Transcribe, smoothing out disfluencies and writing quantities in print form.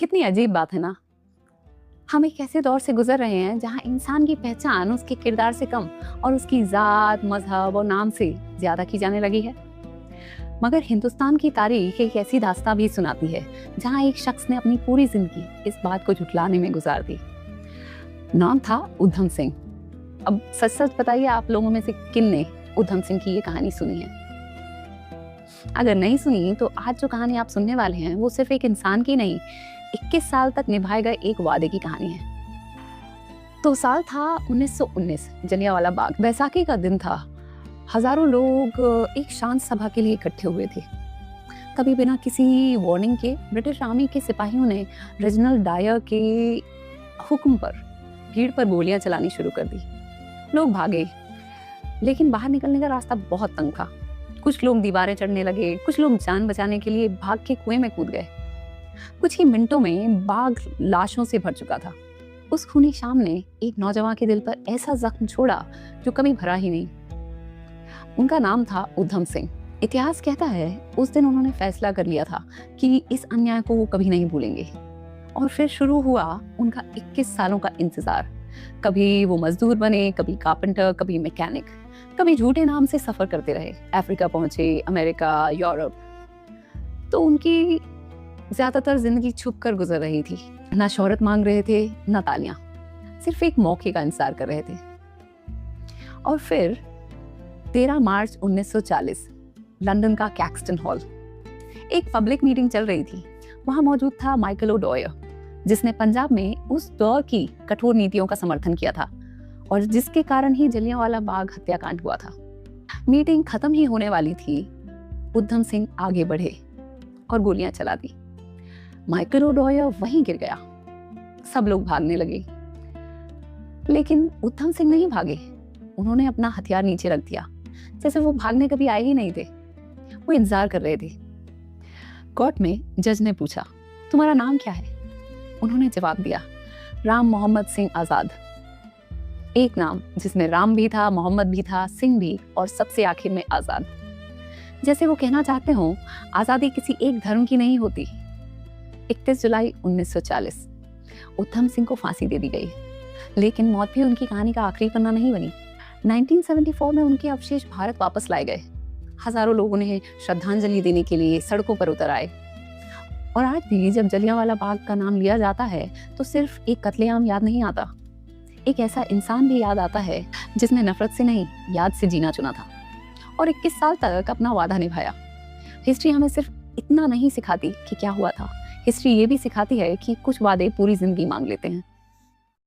कितनी अजीब बात है ना। हम एक ऐसे दौर से गुजर रहे हैं जहां इंसान की पहचान उसके किरदार से कम और उसकी जात, मजहब और नाम से ज्यादा की जाने लगी है। मगर हिंदुस्तान की तारीख एक ऐसी दास्तां भी सुनाती है जहां एक शख्स ने अपनी पूरी जिंदगी इस बात को झुठलाने में गुजार दी। नाम था उधम सिंह। अब सच सच बताइए, आप लोगों में से किन ने उधम सिंह की ये कहानी सुनी है? अगर नहीं सुनी तो आज जो कहानी आप सुनने वाले हैं वो सिर्फ एक इंसान की नहीं, 21 साल तक निभाए गए एक वादे की कहानी है। तो साल था 1919, जलियांवाला बाग। बैसाखी का दिन था। हजारों लोग एक शांत सभा के लिए इकट्ठे हुए थे। तभी बिना किसी वार्निंग के ब्रिटिश आर्मी के सिपाहियों ने रेजिनाल्ड डायर के हुक्म पर भीड़ पर गोलियां चलानी शुरू कर दी। लोग भागे, लेकिन बाहर निकलने का रास्ता बहुत तंग था। कुछ लोग दीवारें चढ़ने लगे, कुछ लोग जान बचाने के लिए भाग के कुएं में कूद गए। कुछ ही मिनटों में बाग लाशों से भर चुका था। उस खूनी शाम ने एक नौजवान के दिल पर ऐसा जख्म छोड़ा जो कभी भरा ही नहीं। उनका नाम था उधम सिंह। इतिहास कहता है उस दिन उन्होंने फैसला कर लिया था कि इस अन्याय को वो कभी नहीं भूलेंगे। और फिर शुरू हुआ उनका 21 सालों का इंतजार। कभी वो मजदूर बने, कभी कारपेंटर, कभी मैकेनिक, कभी झूठे नाम से सफर करते रहे। अफ्रीका पहुंचे, अमेरिका, यूरोप। तो उनकी ज्यादातर जिंदगी छुप कर गुजर रही थी। ना शोहरत मांग रहे थे, ना तालियां, सिर्फ एक मौके का इंतजार कर रहे थे। और फिर 13 मार्च 1940 लंदन का कैक्सटन हॉल, एक पब्लिक मीटिंग चल रही थी। वहां मौजूद था माइकल ओडॉयर, जिसने पंजाब में उस दौर की कठोर नीतियों का समर्थन किया था और जिसके कारण ही जलियांवाला बाग हत्याकांड हुआ था। मीटिंग खत्म ही होने वाली थी। उधम सिंह आगे बढ़े और गोलियां चला दी। माइकल ओडॉयर वहीं गिर गया। सब लोग भागने लगे, लेकिन उधम सिंह नहीं भागे। उन्होंने अपना हथियार नीचे रख दिया, जैसे वो भागने कभी आए ही नहीं थे। वो इंतजार कर रहे थे। कोर्ट में जज ने पूछा, तुम्हारा नाम क्या है? उन्होंने जवाब दिया, राम मोहम्मद सिंह आजाद। एक नाम जिसमें राम भी था, मोहम्मद भी था, सिंह भी, और सबसे आखिर में आजाद। जैसे वो कहना चाहते हो, आजादी किसी एक धर्म की नहीं होती। 31 जुलाई 1940 उधम सिंह को फांसी दे दी गई, लेकिन मौत भी उनकी कहानी का आखिरी पन्ना नहीं बनी। 1974 में उनके अवशेष भारत वापस लाए गए। हजारों लोग उन्हें श्रद्धांजलि देने के लिए सड़कों पर उतर आए। और आज भी जब जलियांवाला बाग का नाम लिया जाता है तो सिर्फ एक कत्लेआम याद नहीं आता, एक ऐसा इंसान भी याद आता है जिसने नफरत से नहीं, याद से जीना चुना था और 21 साल तक अपना वादा निभाया। हिस्ट्री हमें सिर्फ इतना नहीं सिखाती कि क्या हुआ था, हिस्ट्री ये भी सिखाती है कि कुछ वादे पूरी जिंदगी मांग लेते हैं।